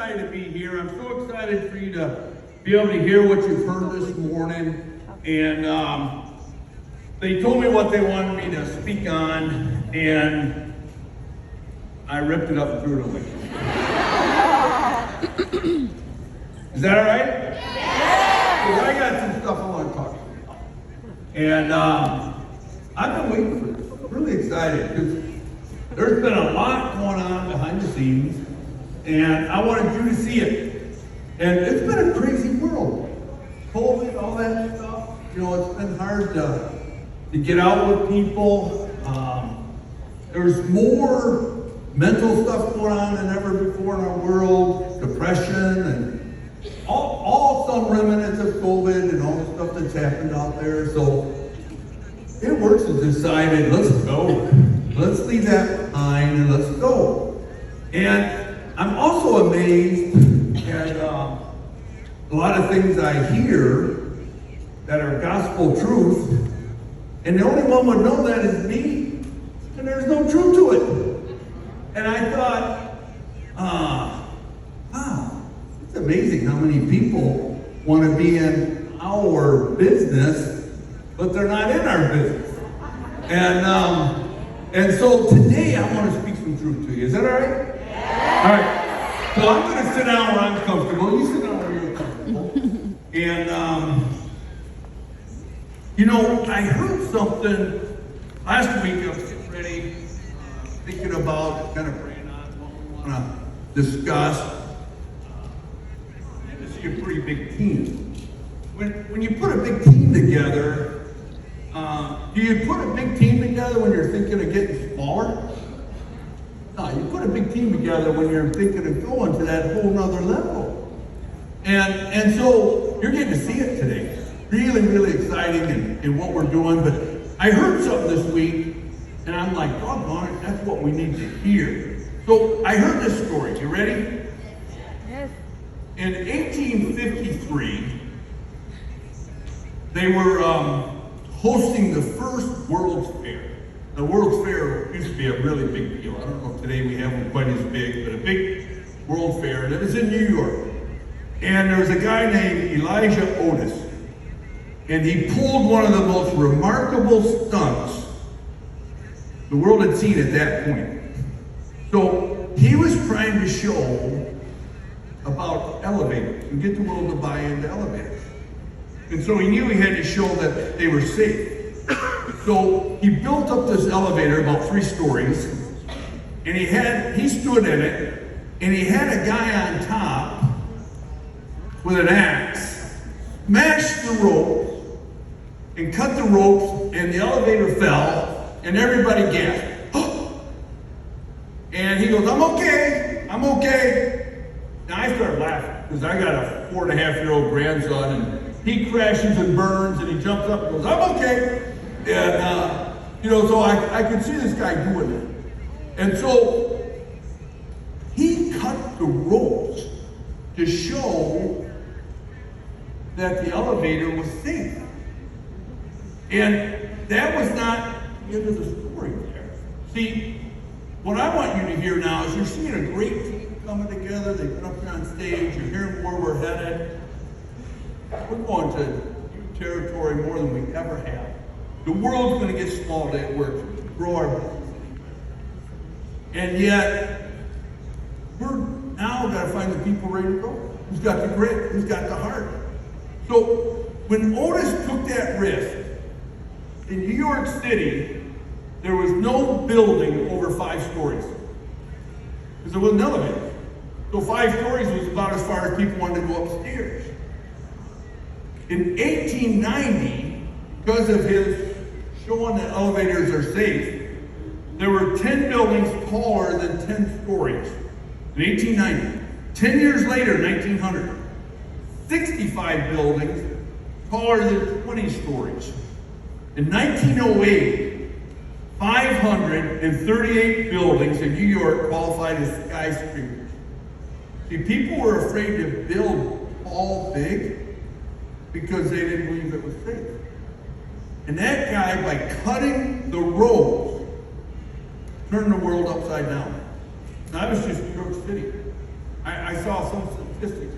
excited to be here. I'm so excited for you to be able to hear what you've heard this morning. And they told me what they wanted me to speak on, and I ripped it up and threw it away. Is that all right? Yeah. Well, I got some stuff I want to talk to you about. And I've been waiting for this. I'm really excited because there's been a lot going on behind the scenes, and I wanted you to see it. And it's been a crazy world. COVID, all that stuff. You know, it's been hard to get out with people. There's more mental stuff going on than ever before in our world. Depression and all some remnants of COVID and all the stuff that's happened out there. So it works to decided, let's go. Let's leave that behind and let's go. And I'm also amazed at a lot of things I hear that are gospel truth, and the only one would know that is me, and there's no truth to it. And I thought, wow, it's amazing how many people want to be in our business, but they're not in our business. And so today I want to speak some truth to you. Is that all right? Yeah. All right. So I'm going to sit down where I'm comfortable. You sit down where you're comfortable. And you know, I heard something last week. I was getting ready, thinking about, kind of praying on what we want to discuss. I had to see a pretty big team. When you put a big team together, do you put a big team together when you're thinking of getting smaller? No, you put a big team together when you're thinking of going to that whole nother level. And so you're getting to see it today. Really, really exciting in what we're doing. But I heard something this week, and I'm like, doggone it, that's what we need to hear. So I heard this story. You ready? Yes. In 1853, they were hosting the first World's Fair. The World's Fair used to be a really big deal. I don't know if today we have one quite as big, but a big World Fair. And it was in New York. And there was a guy named Elijah Otis. And he pulled one of the most remarkable stunts the world had seen at that point. So he was trying to show about elevators and get the world to buy into elevators. And so he knew he had to show that they were safe. So he built up this elevator about 3 stories, and he stood in it, and he had a guy on top with an axe, smashed the ropes, and cut the ropes, and the elevator fell, and everybody gasped. And he goes, I'm okay. Now I started laughing, because I got a 4.5-year-old grandson, and he crashes and burns, and he jumps up and goes, I'm okay. And, you know, so I could see this guy doing it. And so he cut the ropes to show that the elevator was safe. And that was not the end of the story there. See, what I want you to hear now is you're seeing a great team coming together. They've been up here on stage. You're hearing where we're headed. We're going to new territory more than we ever have. The world's going to get small today at work. Grow our business. And yet, we're now got to find the people ready to go. Who's got the grit? Who's got the heart? So, when Otis took that risk, in New York City, there was no building over 5 stories. Because there wasn't an elevator. So 5 stories was about as far as people wanted to go upstairs. In 1890, because of his showing that elevators are safe, there were 10 buildings taller than 10 stories. In 1890. 10 years later, 1900, 65 buildings taller than 20 stories. In 1908, 538 buildings in New York qualified as skyscrapers. See, people were afraid to build tall, big, because they didn't believe it was safe. And that guy, by cutting the ropes, turned the world upside down. And I was just New York City. I saw some statistics,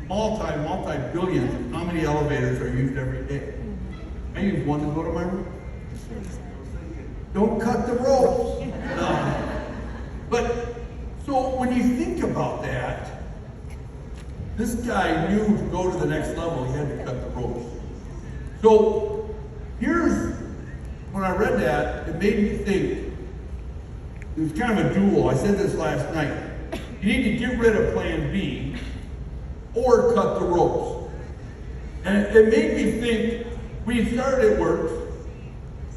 multi-billions of how many elevators are used every day. I use one to go to my room. Don't cut the ropes. No. But, so when you think about that, this guy knew to go to the next level, he had to cut the ropes. So, when I read that, it made me think, it was kind of a duel. I said this last night. You need to get rid of plan B or cut the ropes. And it made me think, we started at work.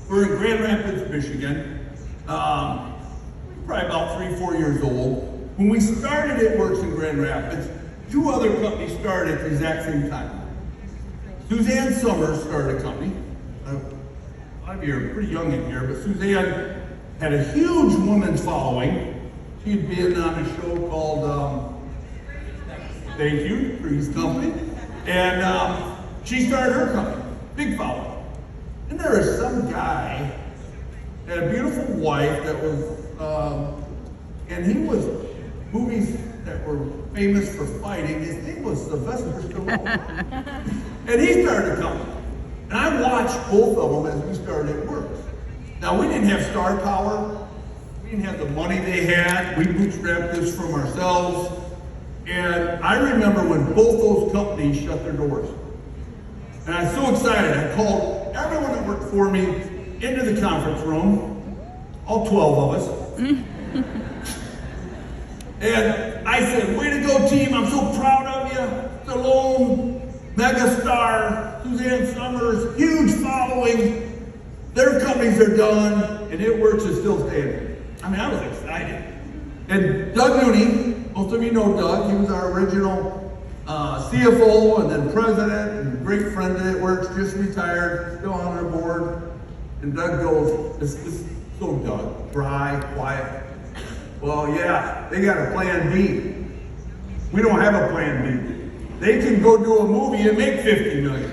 We're in Grand Rapids, Michigan. Probably about 3-4 years old. When we started at Works in Grand Rapids, 2 other companies started at the exact same time. Suzanne Summers started a company. A lot of you are pretty young in here, but Suzanne had a huge women's following. She'd been on a show called, thank you, Three's Company. And she started her company, big following. And there was some guy, had a beautiful wife that was, and he was movies that were famous for fighting. His name was Sylvester Stallone. And he started a company. And I watched both of them as we started at work. Now, we didn't have star power. We didn't have the money they had. We bootstrapped this from ourselves. And I remember when both those companies shut their doors. And I was so excited. I called everyone that worked for me into the conference room, all 12 of us. And I said, way to go, team. I'm so proud of you. Stallone, megastar, Suzanne Summers, huge following. Their companies are done, and It Works is still standing. I mean, I was excited. And Doug Nooney, most of you know Doug. He was our original CFO and then president and great friend at It Works, just retired, still on our board. And Doug goes, this so Doug, dry, quiet. Well, yeah, they got a plan B. We don't have a plan B. They can go do a movie and make $50 million.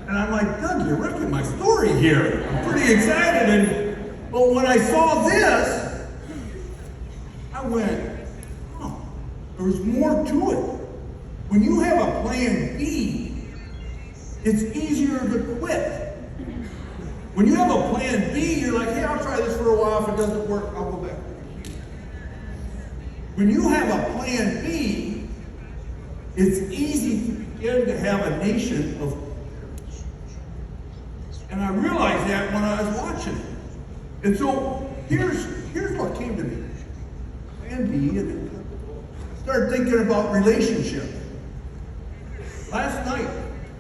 And I'm like, Doug, you're wrecking my story here. I'm pretty excited. But when I saw this, I went, oh, there's more to it. When you have a plan B, it's easier to quit. When you have a plan B, you're like, hey, I'll try this for a while. If it doesn't work, I'll go back. When you have a plan B, it's easy to begin to have a nation of. And I realized that when I was watching. And so here's what came to me. Plan B, and I started thinking about relationships. Last night,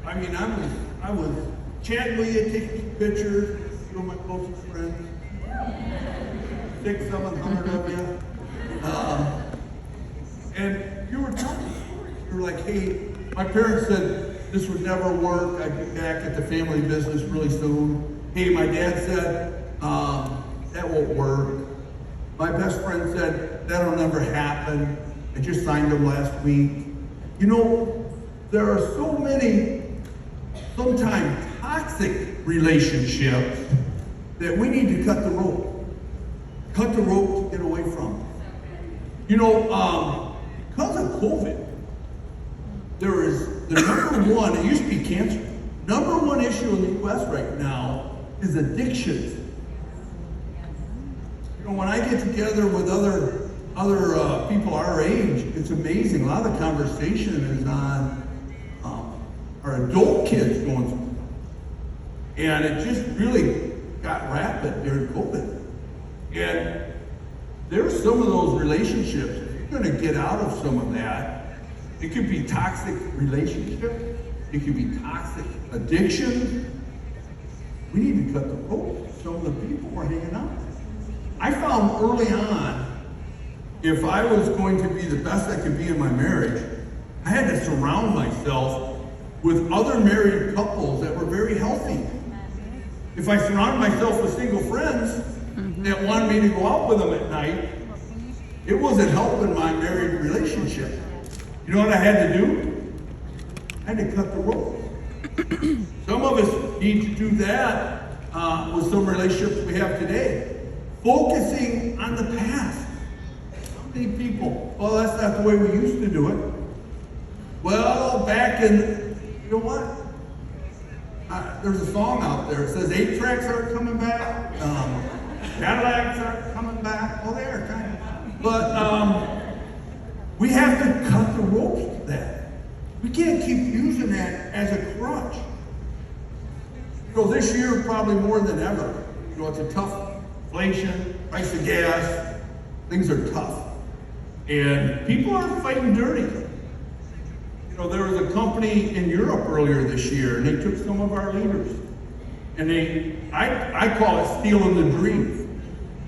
I mean, I was chatting with you, taking pictures, you know, my closest friends, 600-700 of you. And you were talking stories. You were like, hey, my parents said this would never work. I'd be back at the family business really soon. Hey, my dad said, that won't work. My best friend said, that'll never happen. I just signed him last week. You know, there are so many, sometimes toxic relationships that we need to cut the rope. Cut the rope to get away from. You know, because of COVID, there is the number one, it used to be cancer. Number one issue in the U.S. right now is addictions. You know, when I get together with other people our age, it's amazing. A lot of the conversation is on our adult kids going through. And it just really got rapid during COVID. And there's some of those relationships, if you're going to get out of some of that, it could be toxic relationships, it could be toxic addiction. We need to cut the rope. Some of the people we're hanging out with. I found early on, if I was going to be the best I could be in my marriage, I had to surround myself with other married couples that were very healthy. If I surrounded myself with single friends that wanted me to go out with them at night, it wasn't helping my married relationship. You know what I had to do? I had to cut the rope. Some of us need to do that with some relationships we have today. Focusing on the past. 60 people. Well, that's not the way we used to do it. Well, back in, you know what? There's a song out there. It says 8-tracks aren't coming back. Cadillacs aren't coming back. Well, they are kind of. But we have to cut the ropes to that. We can't keep using that as a crutch. You know, this year probably more than ever. You know, it's a tough inflation, price of gas, things are tough. And people are fighting dirty. You know, there was a company in Europe earlier this year, and they took some of our leaders. And I call it stealing the dream.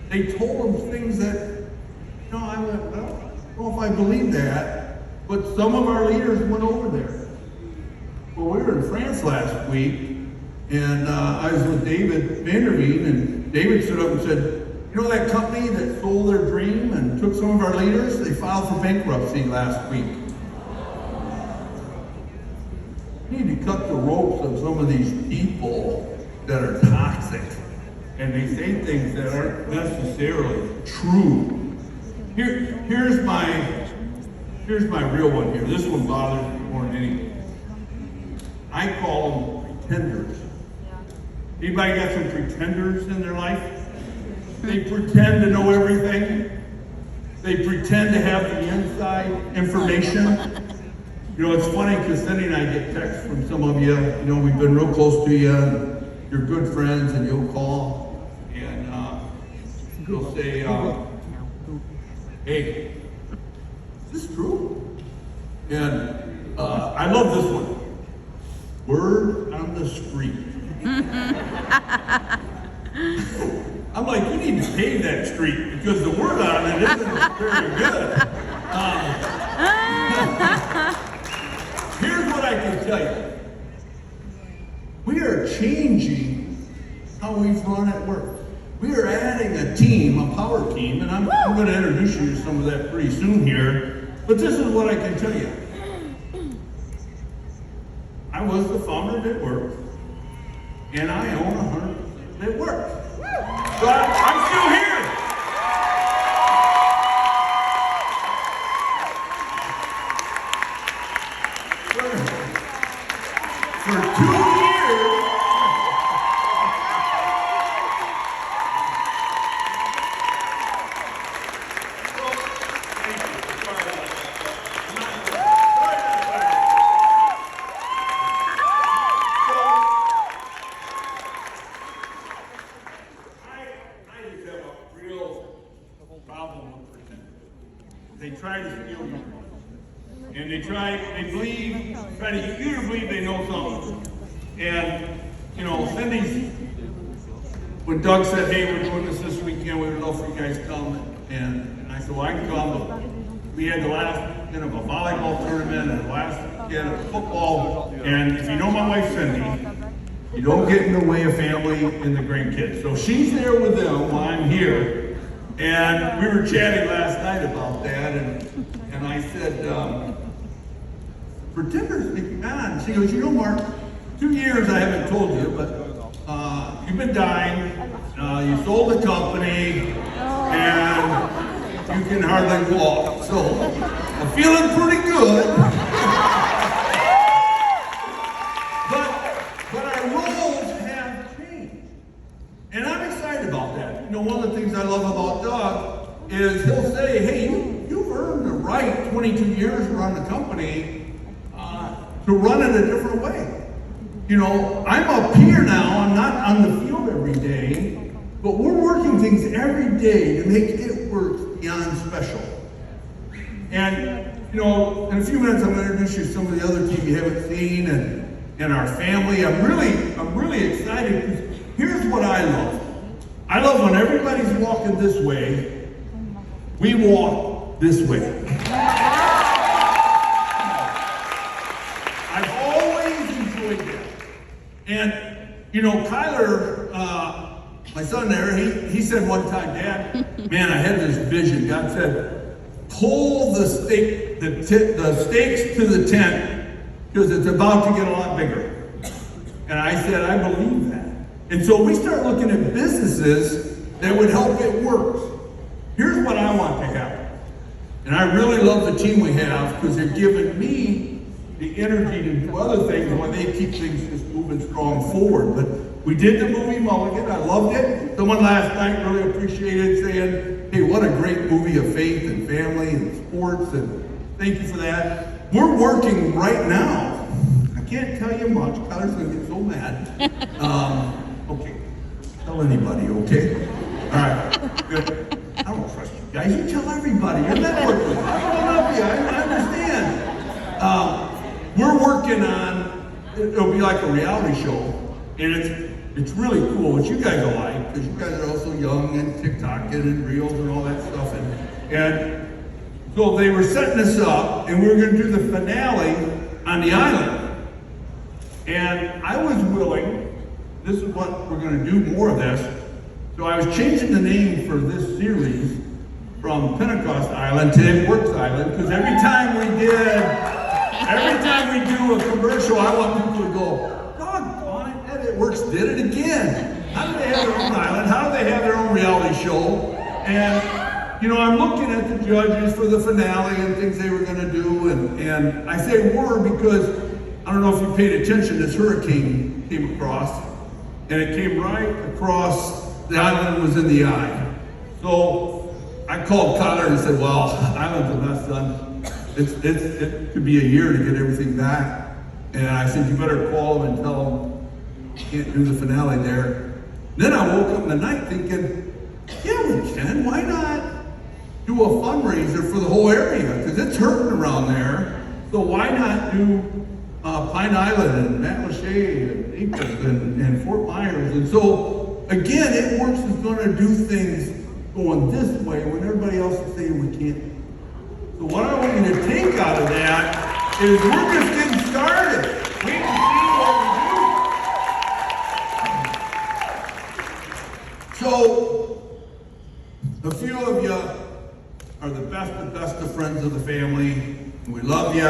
They told them things that, you know, I went, well, I don't know if I believe that, but some of our leaders went over there. Well, we were in France last week, and I was with David Vanderveen, and David stood up and said, you know that company that sold their dream and took some of our leaders? They filed for bankruptcy last week. We need to cut the ropes of some of these people that are toxic, and they say things that aren't necessarily true. Here's my real one here. This one bothers me more than anything. I call them pretenders. Anybody got some pretenders in their life? They pretend to know everything. They pretend to have the inside information. You know, it's funny because Cindy and I get texts from some of you. You know, we've been real close to you. And you're good friends, and you'll call and you'll say, "Hey, is this true?" And I love this one. Word on the street. I'm like, you need to pave that street because the word on it isn't very good. Here's what I can tell you. We are changing how we run at work. We are adding a team, a power team, and I'm going to introduce you to some of that pretty soon here. But this is what I can tell you. I was the founder of It Works, and I own 100% of It Works. But I'm still here. For 2 years, they try to steal you. And they try to get you to believe they know something. And, you know, Cindy's, when Doug said, hey, we're doing this weekend, we would love for you guys to come. And I said, well, I can come. But we had the last weekend of a volleyball tournament and the last weekend of football. And if you know my wife, Cindy, you don't get in the way of family and the grandkids. So she's there with them while I'm here. And we were chatting last night about that, and I said, pretenders make you on. She goes, you know, Mark, 2 years I haven't told you, but you've been dying, you sold the company, and you can hardly walk. So I'm feeling pretty good. But our roles have changed. And I'm excited about that. You know, one of the things I love about Doug is he'll say, hey, you've earned the right 22 years to run the company to run it a different way. You know, I'm up here now, I'm not on the field every day, but we're working things every day to make It Works beyond special. And, you know, in a few minutes I'm going to introduce you to some of the other team you haven't seen and our family. I'm really excited because here's what I love. I love when everybody's walking this way, we walk this way. I've always enjoyed that. And, you know, Kyler, my son there, he said one time, Dad, man, I had this vision. God said, pull the stakes to the tent because it's about to get a lot bigger. And I said, I believe that. And so we start looking at businesses that would help It Works. Here's what I want to happen. really love the team we have because they're giving me the energy to do other things when they keep things just moving strong forward. But we did the movie Mulligan. I loved it. Someone last night really appreciated saying, hey, what a great movie of faith and family and sports, and thank you for that. We're working right now. I can't tell you much. Tyler's going to get so mad. Okay. Tell anybody, okay? All right. Good. I don't trust you guys. You tell everybody. You're networking. I love you. I understand. We're working on, it'll be like a reality show. And it's really cool, which you guys will like, because you guys are also young and TikToking and Reels and all that stuff. And so they were setting this up, and we were going to do the finale on the island. And I was willing, this is what we're going to do more of this. So I was changing the name for this series from Pentecost Island to It Works Island, because every time we do a commercial, I want people to go, doggone it, It Works did it again. How do they have their own island? How do they have their own reality show? And I'm looking at the judges for the finale and things they were going to do, and I say were because I don't know if you paid attention. This hurricane came across, and it came right across the island and was in the eye. So I called Connor and said, "Well, island's a mess, son. It could be a year to get everything back." And I said, "You better call them and tell them you can't do the finale there." Then I woke up in the night thinking, "Yeah, we can. Why not do a fundraiser for the whole area, because it's hurting around there. So why not do Pine Island and Matlacha and Naples and Fort Myers?" And so again, It Works is going to do things going this way when everybody else is saying we can't. So what I want you to take out of that is we're just getting started. We can see what we do. So a few of you are the best of friends of the family, and we love you,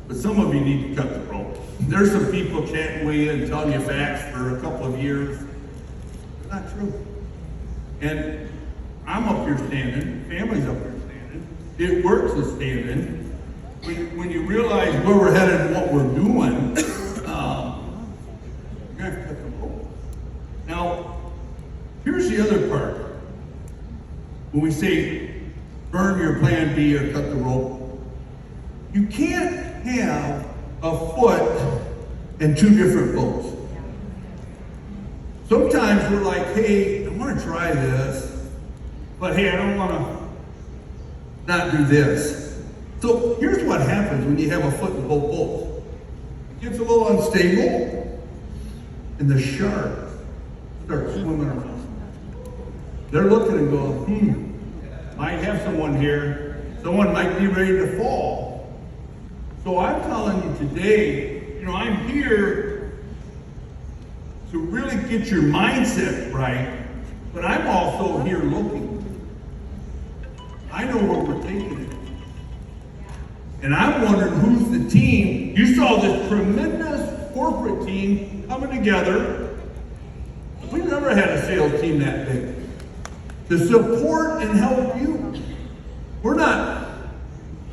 but some of you need to cut the rope. There's some people chatting with you and telling you facts for a couple of years. It's not true. And I'm up here standing, family's up here standing, It Works is standing. When you realize where we're headed and what we're doing, you're going to have to cut the rope. Now, here's the other part. When we say, burn your plan B or cut the rope, you can't have a foot in two different boats. Sometimes we're like, hey, I want to try this, but hey, I don't want to not do this. So here's what happens when you have a foot in both boats. It gets a little unstable, and the sharks start swimming around. They're looking and going, might have someone here. Someone might be ready to fall. So I'm telling you today, I'm here to really get your mindset right, but I'm also here looking. I know where we're taking it. And I'm wondering who's the team. You saw this tremendous corporate team coming together. We've never had a sales team that big to support and help you. We're not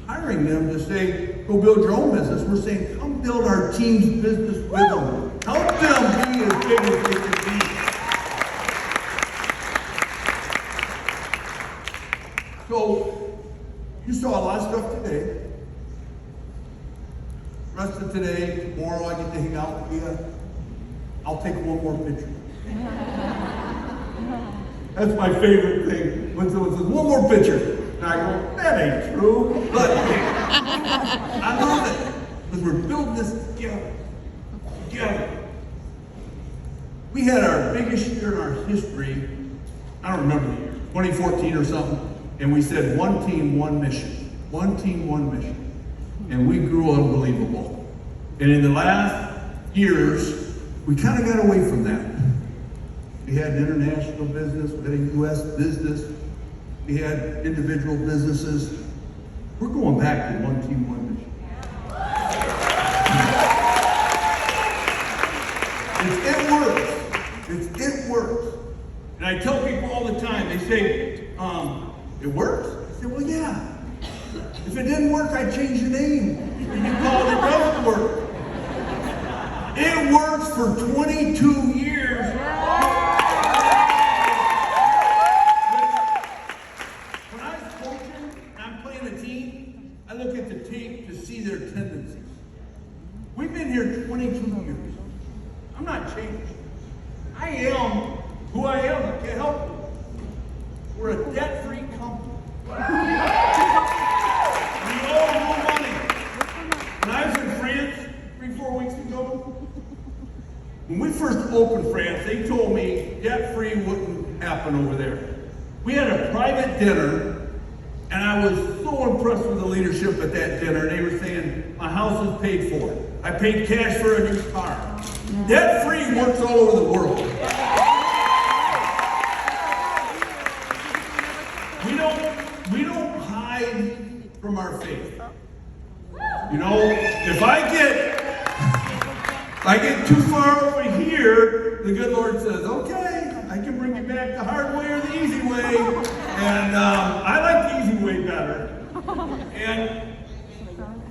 hiring them to say, go build your own business. We're saying, come build our team's business with them. Help them be as big as they can be. So, you saw a lot of stuff today. The rest of today, tomorrow I get to hang out with you. I'll take one more picture. That's my favorite thing. When someone says, one more picture. And I go, that ain't true. But I love it. Because we're building this together. We had our biggest year in our history. I don't remember the year, 2014 or something. And we said, one team, one mission. One team, one mission. And we grew unbelievable. And in the last years, we kind of got away from that. We had an international business, we had a U.S. business, we had individual businesses. We're going back to one team, one mission. It works. And I tell people all the time, they say, it works? I say, well, yeah. If it didn't work, I'd change the name. And you call it doesn't work. It works for 22 years. When I was coaching and I'm playing a team, I look at the tape to see their tendencies. We've been here 22 years. I'm not changed. I am who I am. I can't help it. We're a debt-free company. We owe no money. When I was in France 3-4 weeks ago, when we first opened France, they told me debt-free wouldn't happen over there. We had a private dinner, and I was so impressed with the leadership at that dinner. They were saying, my house is paid for. I paid cash for a new car. Debt-free works all over the world. We don't hide from our faith. You know, if I get too far over here, the good Lord says, okay, I can bring you back the hard way or the easy way. And I like the easy way better. And,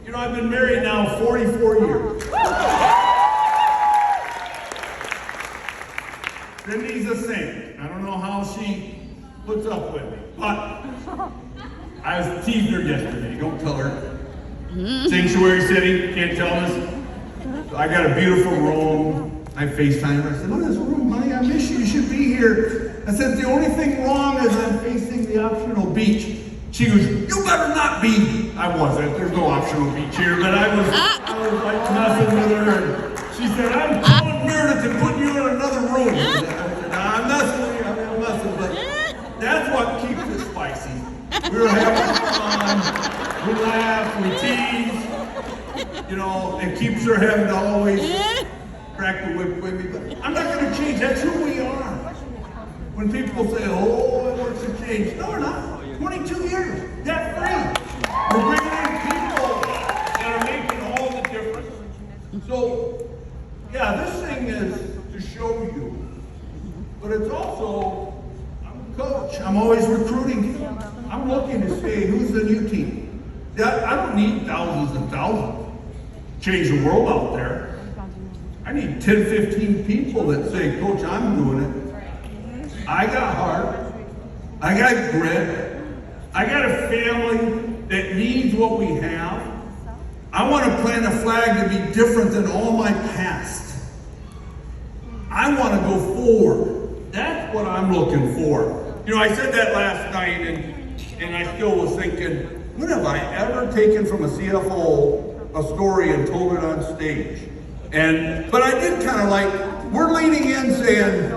you know, I've been married now 44 years. Cindy's a saint. I don't know how she puts up with me, but I was teasing her yesterday. Don't tell her. Sanctuary City, can't tell us. I got a beautiful room. I FaceTime her. I said, look at this room, honey. I miss you. You should be here. I said, the only thing wrong is I'm facing the optional beach. She goes, you better not be. I wasn't. There's no optional beach here, but I was like messing with her. And she said, I'm calling Meredith and putting you in another room. I said, nah, I'm messing with you. I'm messing, but that's what keeps it spicy. We were having fun. We laugh. We tease. You know, it keeps her having to always crack the whip with me. But I'm not going to change. That's who we are. When people say, oh, it works to change. No, we're not. 22 years, debt free. We're bringing in people that are making all the difference. So, yeah, this thing is to show you. But it's also, I'm a coach. I'm always recruiting. I'm looking to see who's the new team. I don't need thousands and thousands to change the world out there. I need 10, 15 people that say, Coach, I'm doing it. I got heart. I got grit. I got a family that needs what we have. I want to plant a flag to be different than all my past. I want to go forward. That's what I'm looking for. You know, I said that last night, and I still was thinking, when have I ever taken from a CFO a story and told it on stage? But I did kind of like, we're leaning in saying,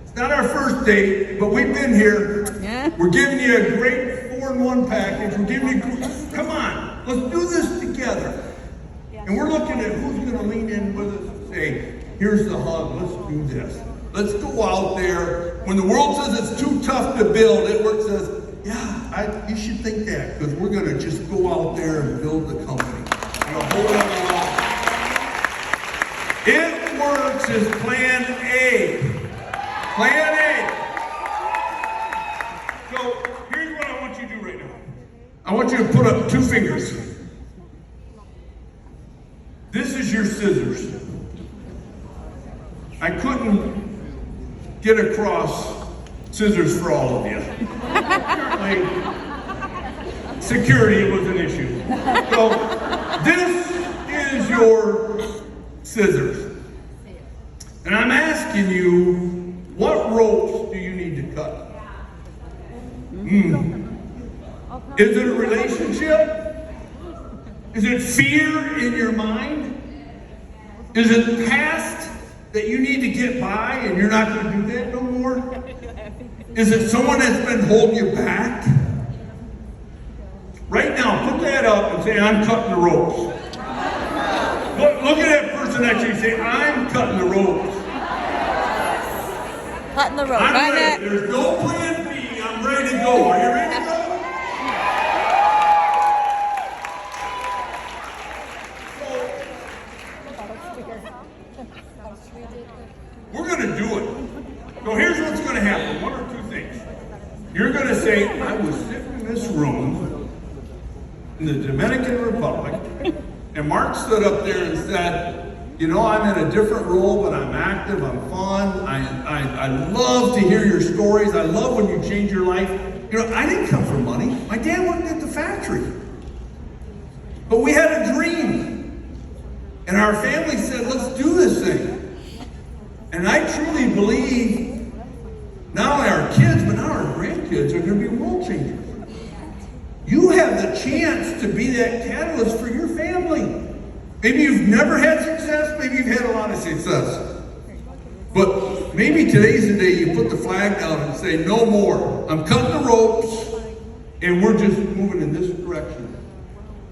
it's not our first date, but we've been here. Yeah. We're giving you a great 4-in-1 package. We're giving you, come on, let's do this together. Yeah. And we're looking at who's going to lean in with us and say, here's the hug, let's do this. Let's go out there. When the world says it's too tough to build, it works says, yeah, you should think that, because we're going to just go out there and build the company. It works is plan A. Plan A. So here's what I want you to do right now. I want you to put up 2 fingers. This is your scissors. I couldn't get across scissors for all of you. Security was an issue. So this is your scissors. And I'm asking you, what ropes do you need to cut? Is it a relationship? Is it fear in your mind? Is it past that you need to get by and you're not going to do that no more? Is it someone that's been holding you back? Right now, put that up and say, I'm cutting the ropes. Look at that person next to you and say, I'm cutting the ropes. Cutting the rope. I'm ready. There's no plan B. I'm ready to go. Are you ready to go? We're going to do it. So here's what's going to happen. 1 or 2 things. You're going to say, I was sitting in this room in the Dominican Republic, and Mark stood up there and said, you know, I'm in a different role, but I'm active, I'm fun, I love to hear your stories, I love when you change your life. You know, I didn't come for money. My dad worked at the factory. But we had a dream. And our family said, let's do this thing. And I truly believe not only our kids, but now our grandkids are going to be world changers. You have the chance to be that catalyst for your family. Maybe you've never had success, maybe you've had a lot of success. But maybe today's the day you put the flag down and say, no more. I'm cutting the ropes, and we're just moving in this direction.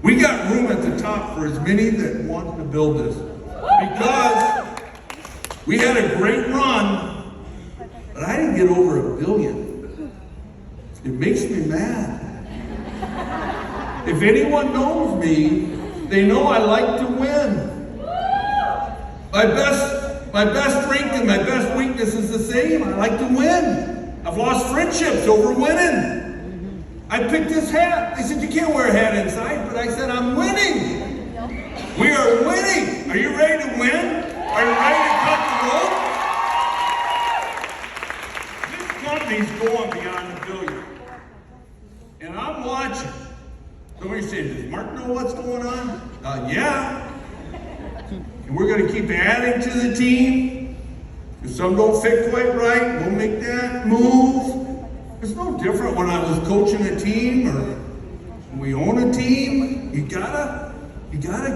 We got room at the top for as many that want to build this. Because we had a great run, but I didn't get over $1 billion. It makes me mad. If anyone knows me, they know I like to win. My best strength and my best weakness is the same. I like to win. I've lost friendships over winning. I picked this hat. They said, you can't wear a hat inside, but I said, I'm winning. We are winning. Are you ready to win? Are you ready to cut the rope? This company's going beyond $1 billion. And I'm watching. Somebody's saying, does Mark know what's going on? Yeah. And we're going to keep adding to the team. If some don't fit quite right, we'll make that move. It's no different when I was coaching a team or when we own a team. You gotta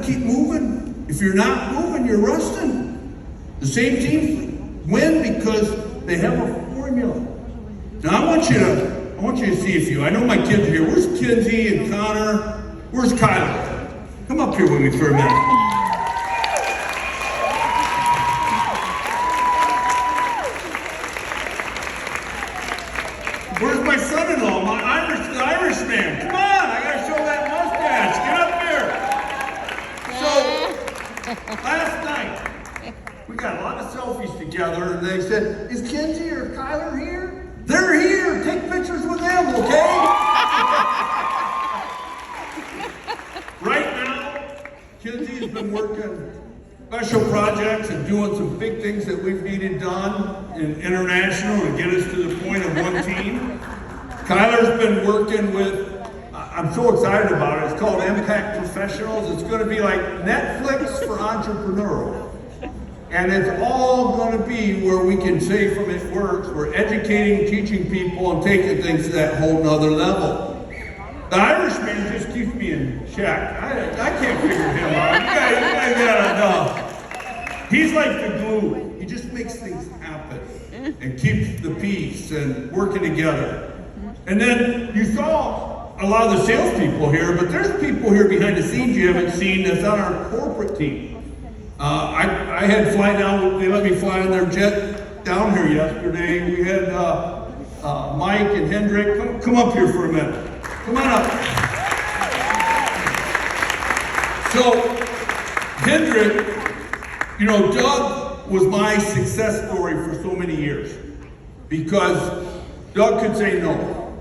keep moving. If you're not moving, you're rusting. The same teams win because they have a formula. Now I want you to see a few. I know my kids are here. Where's Kinsey and Connor? Where's Kyler? Come up here with me for a minute. Where's my son-in-law, the Irish man? Come on, I gotta show that mustache. Get up here. So, last night, we got a lot of selfies together, and they said, is Kinsey or Kyler here? They're here. Take pictures with them, okay? Right now, Kinsey's been working special projects and doing some big things that we've needed done in international to get us to the point of one team. Kyler's been working with, I'm so excited about it, it's called Impact Professionals. It's going to be like Netflix for entrepreneurial. And it's all going to be where we can say from it works, we're educating, teaching people, and taking things to that whole nother level. The Irishman just keeps me in check. I can't figure him out. You guys gotta know. He's like the glue. He just makes things happen and keeps the peace and working together. And then you saw a lot of the salespeople here, but there's people here behind the scenes you haven't seen that's on our corporate team. I had to fly down, they let me fly on their jet down here yesterday. We had Mike and Hendrik. Come up here for a minute. Come on up. So, Hendrik, you know, Doug was my success story for so many years because Doug could say no.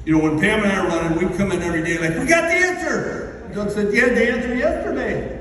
You know, when Pam and I are running, we come in every day like, we got the answer. Doug said, you had the answer yesterday.